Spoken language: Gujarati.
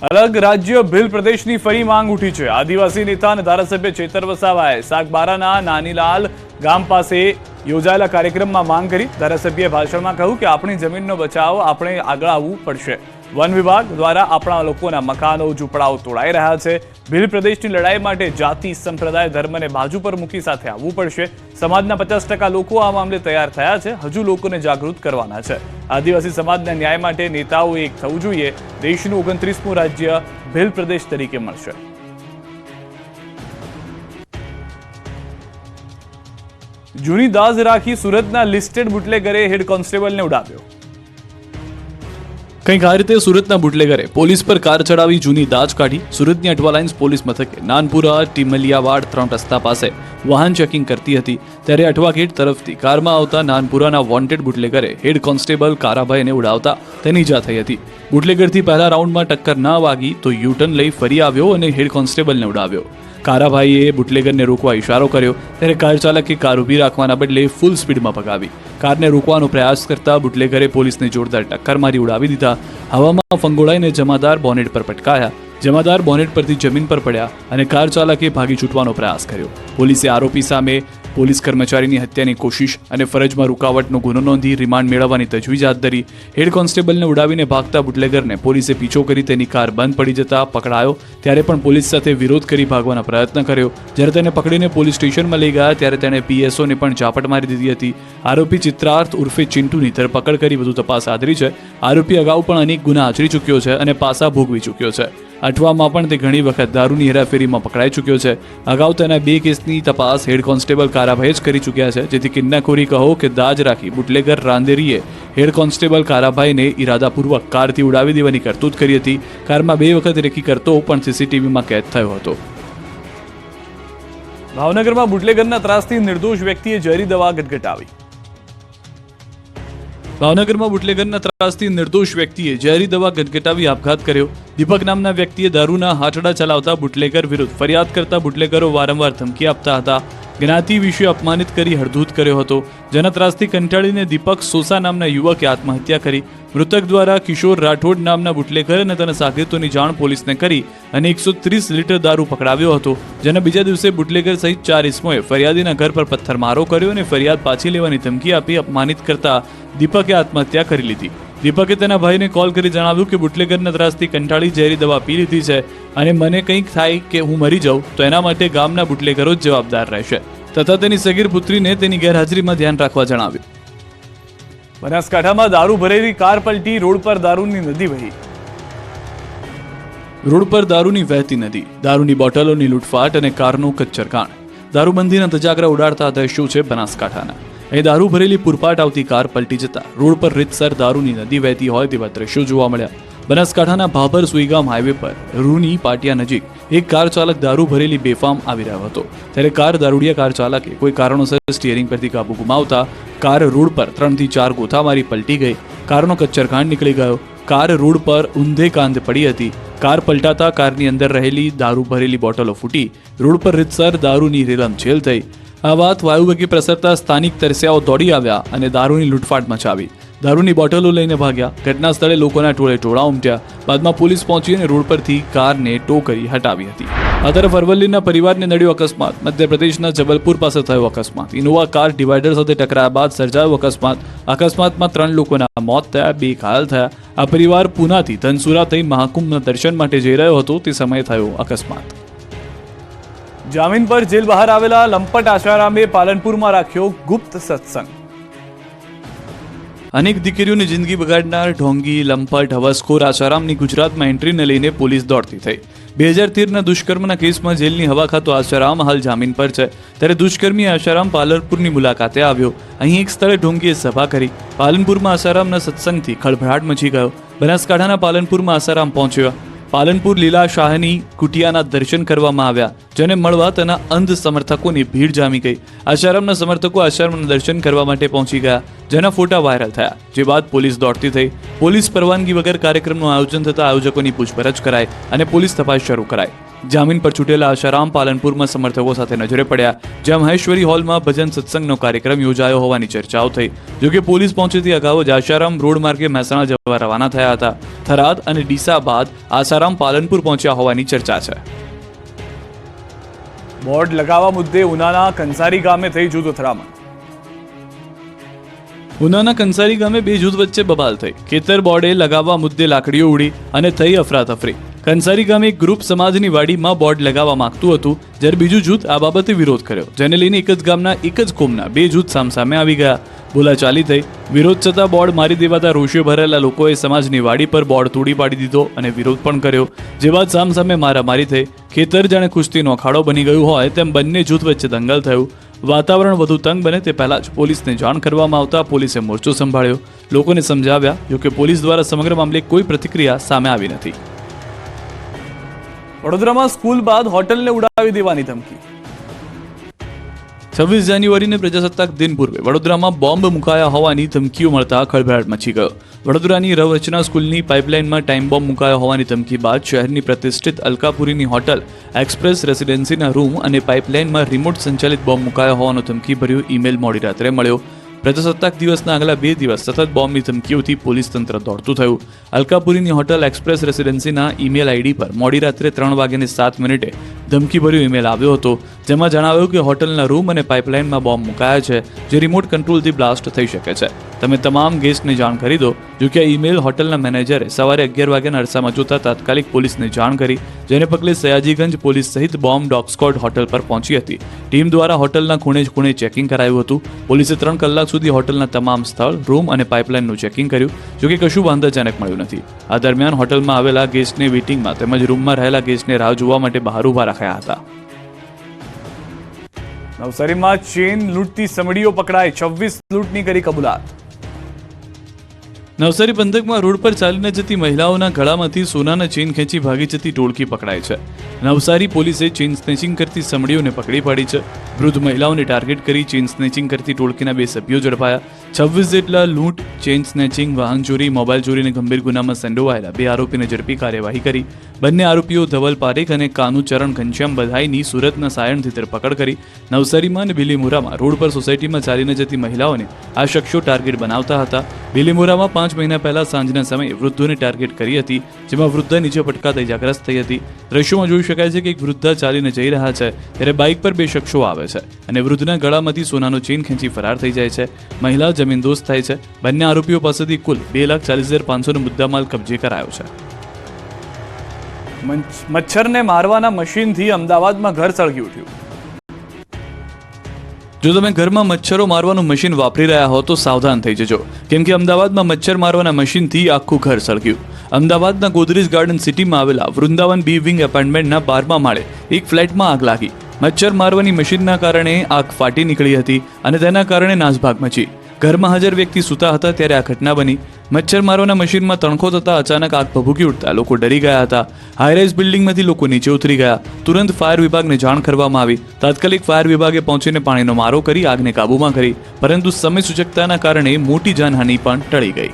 અલગ રાજ્ય ભીલ પ્રદેશની ફરી માંગ ઉઠી છે। આદિવાસી નેતા અને ધારાસભ્ય ચેતર વસાવાએ સાગબારાના નાનીલાલ ગામ પાસે યોજાયેલા કાર્યક્રમમાં માંગ કરી। ધારાસભ્યએ ભાષણમાં કહ્યું કે આપણી જમીનનો બચાવ આપણે આગળ આવવું પડશે। વન વિભાગ દ્વારા આપણા લોકોના મકાનો ઝૂંપડાઓ તોડાઈ રહ્યા છે। ભીલ પ્રદેશની લડાઈ માટે જાતિ સંપ્રદાય ધર્મને બાજુ પર મૂકી સાથે આવવું પડશે। સમાજના 50% લોકો આ મામલે તૈયાર થયા છે। હજુ લોકોને જાગૃત કરવાના છે। આદિવાસી સમાજના ન્યાય માટે નેતાઓ એક થવું જોઈએ। દેશનું 29મું રાજ્ય ભીલ પ્રદેશ તરીકે મળશે। જૂની દાઝ રાખી સુરતના લિસ્ટેડ બુટલેગરે હેડ કોન્સ્ટેબલને ઉડાવ્યો। કંઈક આ રીતે સુરતના બુટલેગરે પોલીસ પર કાર ચડાવી જૂની દાજ કાઢી। સુરતની અઠવા લાઇન્સ પોલીસ મથકે નાનપુરા ટીમલિયાવાડ 3 રસ્તા પાસે વાહન ચેકિંગ કરતી હતી ત્યારે અઠવા ગેટ તરફથી કારમાં આવતા નાનપુરાના વોન્ટેડ બુટલેગરે હેડ કોન્સ્ટેબલ કારાભાઈને ઉડાવતા તેની ઈજા થઈ હતી। બુટલેગરથી પહેલા રાઉન્ડમાં ટક્કર ના વાગી તો યુટર્ન લઈ ફરી આવ્યો અને હેડ કોન્સ્ટેબલને ઉડાવ્યો। કારાભાઈએ બુટલેગરને રોકવા ઇશારો કર્યો ત્યારે કાર ચાલકે કાર ઊભી રાખવાના બદલે ફૂલ સ્પીડમાં ભગાવી। કારને રોકવાનો પ્રયાસ કરતા બુટલેગરે પોલીસને જોરદાર ટક્કર મારી ઉડાવી દીધા। હવામાં ફંગોળાઈને જમાદાર બોનેટ પર પટકાયા। જમાદાર બોનેટ પરથી જમીન પર પડ્યા અને કાર ચાલકે ભાગી છૂટવાનો પ્રયાસ કર્યો। પોલીસે આરોપી સામે પોલીસ કર્મચારીની હત્યાની કોશિશ અને ફરજમાં રૂકાવટનો ગુનો નોંધી રિમાન્ડ મેળવવાની તજવીજ હાથ ધરી। હેડ કોન્સ્ટેબલને ઉડાવીને ભાગતા બુટલેગરને પોલીસે પીછો કરી તેની કાર બંધ પડી જતા પકડાયો ત્યારે પણ પોલીસ સાથે વિરોધ કરી ભાગવાનો પ્રયત્ન કર્યો। જ્યારે તેને પકડીને પોલીસ સ્ટેશનમાં લઈ ગયા ત્યારે તેણે પીએસઓને પણ ઝાપટ મારી દીધી હતી। આરોપી ચિત્રાર્થ ઉર્ફે ચિંટુની ધરપકડ કરી વધુ તપાસ આદરી છે। આરોપી અગાઉ પણ અનેક ગુના આચરી ચૂક્યો છે અને પાસા ભોગવી ચૂક્યો છે। અઠવામાં પણ તે ઘણી વખત દારૂની હેરાફેરીમાં પકડાઈ ચૂક્યો છે। અગાઉ તેના 2 કેસની તપાસ હેડ કોન્સ્ટેબલ કારાભાઈ જ કરી ચૂક્યા છે, જેથી કિન્નાખોરી કહો કે દાજ રાખી બુટલેગર રાંદેરીએ હેડ કોન્સ્ટેબલ કારાભાઈને ઇરાદાપૂર્વક કારથી ઉડાવી દેવાની કરતૂત કરી હતી। કારમાં 2 વખત રેકી કરતો પણ સીસીટીવીમાં કેદ થયો હતો। ભાવનગરમાં બુટલેગરના ત્રાસથી નિર્દોષ વ્યક્તિએ ઝેરી દવા ગટગટાવી। ભાવનગરમાં બુટલેગરના ત્રાસથી નિર્દોષ વ્યક્તિએ ઝેરી દવા ગટગટાવી આપઘાત કર્યો। દીપક નામના વ્યક્તિએ દારૂના હાથડા ચલાવતા બુટલેગર વિરુદ્ધ ફરિયાદ કરતા બુટલેગરો વારંવાર ધમકી આપતા હતા। જ્ઞાતિ વિશે અપમાનિત કરી હળધૂત કર્યો હતો, જેના ત્રાસથી કંટાળીને દીપક સોસા નામના યુવકે આત્મહત્યા કરી। મૃતક દ્વારા કિશોર રાઠોડ નામના બુટલેગર અને તેના સાગરીતોની જાણ પોલીસને કરી અને 130 લીટર દારૂ પકડાવ્યો હતો, જેના બીજા દિવસે બુટલેગર સહિત 4 ઇસમોએ ફરિયાદીના ઘર પર પથ્થરમારો કર્યો અને ફરિયાદ પાછી લેવાની ધમકી આપી અપમાનિત કરતા દીપકે આત્મહત્યા કરી લીધી। દીપકે તેના ભાઈને કોલ કરી જણાવ્યું કે બુટલેગરના ત્રાસથી કંટાળી ઝેરી દવા પી લીધી છે અને મને કંઈક થાય કે હું મરી જાઉં તો એના માટે ગામના બુટલેગરો જ જવાબદાર રહેશે તથા તેની સગીર પુત્રીને તેની ગેરહાજરીમાં ધ્યાન રાખવા જણાવ્યું। બનાસકાંઠામાં દારૂ ભરેલી કાર પલટી, રોડ પર દારૂની નદી વહી। રોડ પર દારૂની વહેતી નદી, દારૂની બોટલોની લૂંટફાટ અને કારનું કચ્ચરકાંડ। દારૂબંધીના ધજાગરા ઉડાડતા દ્રશ્યો છે બનાસકાંઠાના। અહીં દારૂ ભરેલી પૂરપાટ આવતી કાર પલટી જતા રોડ પર રીતસર દારૂની નદી વહેતી હોય તેવા દ્રશ્યો જોવા મળ્યા। બનાસકાંઠાના ભાભર સુઈગામ હાઈવે પર રૂની પાટિયા નજીક એક કાર ચાલક દારૂ ભરેલી બેફામ આવી રહ્યો હતો ત્યારે કાર દારૂડિયા કાર ચાલકે કોઈ કારણોસર સ્ટીયરિંગ પરથી કાબુ ગુમાવતા કાર રોડ પર 3 થી 4 ગોથા મારી પલટી ગઈ। કારનો કચ્ચરકાંડ નીકળી ગયો। કાર રોડ પર ઊંધે કાંધ પડી હતી। કાર પલટાતા કારની અંદર રહેલી દારૂ ભરેલી બોટલો ફૂટી રોડ પર રીતસર દારૂની રેલમછેલ થઈ। આ વાત વાયુવેગે પ્રસરતા સ્થાનિક તરસ્યાઓ દોડી આવ્યા અને દારૂની લૂંટફાટ મચાવી। દારૂની બોટલો લઈને ભાગ્યા। ઘટના સ્થળે લોકોના ટોળે ટોળા ઉમટ્યા। બાદમાં પોલીસ પહોંચી અને રોડ પરથી કારને ટો કરી હટાવી હતી। આ તરફ અરવલ્લીના પરિવારને નડ્યો અકસ્માત। મધ્યપ્રદેશના જબલપુર પાસે થયો અકસ્માત। ઇનોવા કાર ડિવાઈડર સાથે ટકરાયા બાદ સર્જાયો અકસ્માત। અકસ્માતમાં 3 લોકોના મોત થયા, 2 ઘાયલ થયા। આ પરિવાર પુનાથી ધનસુરા થઈ મહાકુંભના દર્શન માટે જઈ રહ્યો હતો તે સમયે થયો અકસ્માત। જામીન પર જેલ બહાર આવેલા લંપટ આશારામે પાલનપુરમાં રાખ્યો ગુપ્ત સત્સંગ। અનેક દીકરીઓની જિંદગી બગાડનાર ઢોંગી, લંપટ, હવસખોર આશારામની ગુજરાતમાં એન્ટ્રીને લઈને પોલીસ દોડતી થઈ। 2013ના દુષ્કર્મના કેસમાં જેલની હવા ખાતો આશારામ હાલ જામીન પર છે ત્યારે દુષ્કર્મી આશારામ પાલનપુરની મુલાકાતે આવ્યો। અહીં એક સ્થળે ઢોંગીએ સભા કરી। પાલનપુરમાં આશારામના સત્સંગથી ખળભળાટ મચી ગયો। બનાસકાંઠાના પાલનપુરમાં આશારામ પહોંચ્યો। પાલનપુર લીલા શાહની કુટિયાના દર્શન કરવામાં આવ્યા, જેને મળવા તેના અંધ સમર્થકોની ભીડ જામી ગઈ। આશારામના સમર્થકો આશ્રમના દર્શન કરવા માટે પહોંચી ગયા, જેના ફોટા વાયરલ થયા, જે બાદ પોલીસ દોડતી થઈ। પોલીસ પરવાનગી વગર કાર્યક્રમનું આયોજન થતા આયોજકોની પૂછપરછ કરાઈ અને પોલીસ તપાસ શરૂ કરાઈ। જામીન પર છૂટેલા આશારામ પાલનપુરમાં સમર્થકો સાથે નજરે પડ્યા, જ્યાં મહેશ્વરી હોલમાં ભજન સત્સંગનો કાર્યક્રમ યોજાયો હોવાની ચર્ચાઓ થઈ. જોકે પોલીસ પહોંચે તે અગાઉ જ આશારામ રોડ માર્ગે મહેસાણા જવા રવાના થયા હતા. થરાદ અને ડીસા બાદ આશારામ પાલનપુર પહોંચ્યા હોવાની ચર્ચા છે. બોર્ડ લગાવવા મુદ્દે ઉનાના કંસારી ગામે થઈ જૂથ અથડામણ. ઉનાના કંસારી ગામે બે જૂથ વચ્ચે બબાલ થઈ. ખેતર બોર્ડે લગાવવા મુદ્દે લાકડીઓ ઉડી અને થઈ અફરાતફરી. કંસારી ગામે એક ગ્રુપ સમાજની વાડીમાં બોર્ડ લગાવવા માંગતું હતું, જ્યારે બીજું જૂથ આ બાબતે વિરોધ કર્યો, જેને લઈને એક જ ગામના એક જ કોમના બે જૂથ સામસામે આવી ગયા. બોલાચાલી થઈ. વિરોધ છતાં બોર્ડ મારી દેવાતા રોષે ભરેલા લોકોએ સમાજની વાડી પર બોર્ડ તોડી પાડી દીધો અને વિરોધ પણ કર્યો, જે બાદ સામસામે મારામારી થઈ. ખેતર જાણે કુસ્તીનો અખાડો બની ગયું હોય તેમ બંને જૂથ વચ્ચે દંગલ થયું. વાતાવરણ વધુ તંગ બને તે પહેલા જ પોલીસને જાણ કરવામાં આવતા પોલીસે મોરચો સંભાળ્યો, લોકોને સમજાવ્યા. જોકે પોલીસ દ્વારા સમગ્ર મામલે કોઈ પ્રતિક્રિયા સામે આવી નથી. વડોદરામાં સ્કૂલ બાદ હોટલને ઉડાવી દેવાની ધમકી. 26 જાન્યુઆરીને પ્રજાસત્તાક દિન પૂર્વે વડોદરામાં બોમ્બ મુકાયા હોવાની ધમકીઓ મળતા ખળભળાટ મચી ગયો. વડોદરાની રવરચના સ્કૂલની પાઇપલાઇનમાં ટાઈમ બોમ્બ મુકાયા હોવાની ધમકી બાદ શહેરની પ્રતિષ્ઠિત અલકાપુરીની હોટલ એક્સપ્રેસ રેસિડેન્સીના રૂમ અને પાઇપલાઇનમાં રિમોટ સંચાલિત બોમ્બ મુકાયો હોવાનો ધમકીભર્યો ઈમેલ મોડી રાત્રે મળ્યો. પ્રજાસત્તાક દિવસના આગલા 2 દિવસ સતત બોમ્બની ધમકીઓથી પોલીસ તંત્ર દોડતું થયું. અલકાપુરીની હોટલ એક્સપ્રેસ રેસિડેન્સીના ઈમેલ આઈડી પર મોડી રાત્રે 3:07 ધમકીભર્યો ઈમેલ આવ્યો હતો, જેમાં જણાવ્યું કે હોટલના રૂમ અને પાઇપલાઇનમાં બોમ્બ મુકાયા છે, જે રિમોટ કંટ્રોલથી બ્લાસ્ટ થઈ શકે છે. તમે તમામ ગેસ્ટને જાણ કરી દો. જોકે આ ઈમેલ હોટલના મેનેજરે સવારે 11 વાગ્યાના અરસામાં જોતા તાત્કાલિક પોલીસને જાણ કરી, જેને પગલે સયાજીગંજ પોલીસ સહિત બોમ્બ ડોગ સ્ક્વોડ હોટલ પર પહોંચી હતી. ટીમ દ્વારા હોટલના ખૂણે ચેકિંગ કરાયું હતું. પોલીસે 3 કલાક સુધી હોટલના તમામ સ્થળ, રૂમ અને પાઇપલાઇનનું ચેકિંગ કર્યું. જોકે કશું વાંધાજનક મળ્યું નથી. આ દરમિયાન હોટલમાં આવેલા ગેસ્ટને વેઇટિંગમાં તેમજ રૂમમાં રહેલા ગેસ્ટને રાહ જોવા માટે બહાર ઊભા રાખ્યા હતા. નવસારીમાં ચેન લૂંટતી સમડીઓ પકડાઈ, 26 લૂંટની કરી કબૂલાત. નવસારી પંથકમાં રોડ પર ચાલીને જતી મહિલાઓના ગળામાંથી સોનાના ચેઇન ખેંચી ભાગી જતી ટોળકી પકડાઈ છે. નવસારી પોલીસે ચેઇન સ્નેચિંગ કરતી સમડીઓને પકડી પાડી છે. વૃદ્ધ મહિલાઓને ટાર્ગેટ કરી ચેઇન સ્નેચિંગ કરતી ટોળકીના 2 સભ્યો ઝડપાયા. 26 જેટલા લૂંટ, ચેઇન સ્નેચિંગ, વાહન ચોરી, મોબાઈલ ચોરીને ગંભીર ગુનામાં સંડોવાયેલા 2 આરોપીને ઝડપી કાર્યવાહી કરી. બંને આરોપીઓ ધવલ પારેખ અને કાનુચરણ ઘનશ્યામ બધાઈની સુરતના સાયણથી ધરપકડ કરી. નવસારીમાં અને બિલીમોરામાં રોડ પર સોસાયટીમાં ચાલીને જતી મહિલાઓને આ શખ્સો ટાર્ગેટ બનાવતા હતા. બિલીમોરામાં 5 મહિના પહેલા સાંજના સમયે વૃદ્ધોને ટાર્ગેટ કરી હતી, જેમાં વૃદ્ધા નીચે પટકાતા ઇજાગ્રસ્ત થઈ હતી. દ્રશ્યોમાં જોઈ શકાય છે કે એક વૃદ્ધા ચાલીને જઈ રહ્યા છે, ત્યારે બાઇક પર 2 શખ્સો આવે છે અને વૃદ્ધના ગળામાંથી સોનાનો ચેઇન ખેંચી ફરાર થઈ જાય છે. મહિલા જમીનદોસ્ત થાય છે. બંને આરોપીઓ પાસેથી કુલ 2,40,500 નો મુદ્દામાલ કબજે કરાયો છે. મચ્છરને મારવાના મશીનથી અમદાવાદમાં ઘર સળગી ઉઠ્યું. જો તમે ઘરમાં મચ્છરો મારવાનું મશીન વાપરી રહ્યા હો તો સાવધાન થઈ જજો, કેમ કે અમદાવાદમાં મચ્છર મારવાના મશીનથી આખું ઘર સળગ્યું. અમદાવાદના ગોદરેજ ગાર્ડન સિટીમાં આવેલા વૃંદાવન બી વિંગ એપાર્ટમેન્ટના 12મા માળે એક ફ્લેટમાં આગ લાગી. મચ્છર મારવાની મશીનના કારણે આગ ફાટી નીકળી હતી અને તેના કારણે નાસભાગ મચી. ઘરમાં હાજર વ્યક્તિ સૂતા હતા ત્યારે આ ઘટના બની. મચ્છર મારવાના મશીનમાં તણખો થતા અચાનક આગ ભભૂકી ઉઠતા લોકો ડરી ગયા હતા. હાઈરાઇઝ બિલ્ડિંગમાંથી લોકો નીચે ઉતરી ગયા. તુરંત ફાયર વિભાગને જાણ કરવામાં આવી. તાત્કાલિક ફાયર વિભાગે પહોંચીને પાણીનો મારો કરી આગને કાબૂમાં કરી, પરંતુ સમય સૂચકતાના કારણે મોટી જાનહાનિ પણ ટળી ગઈ.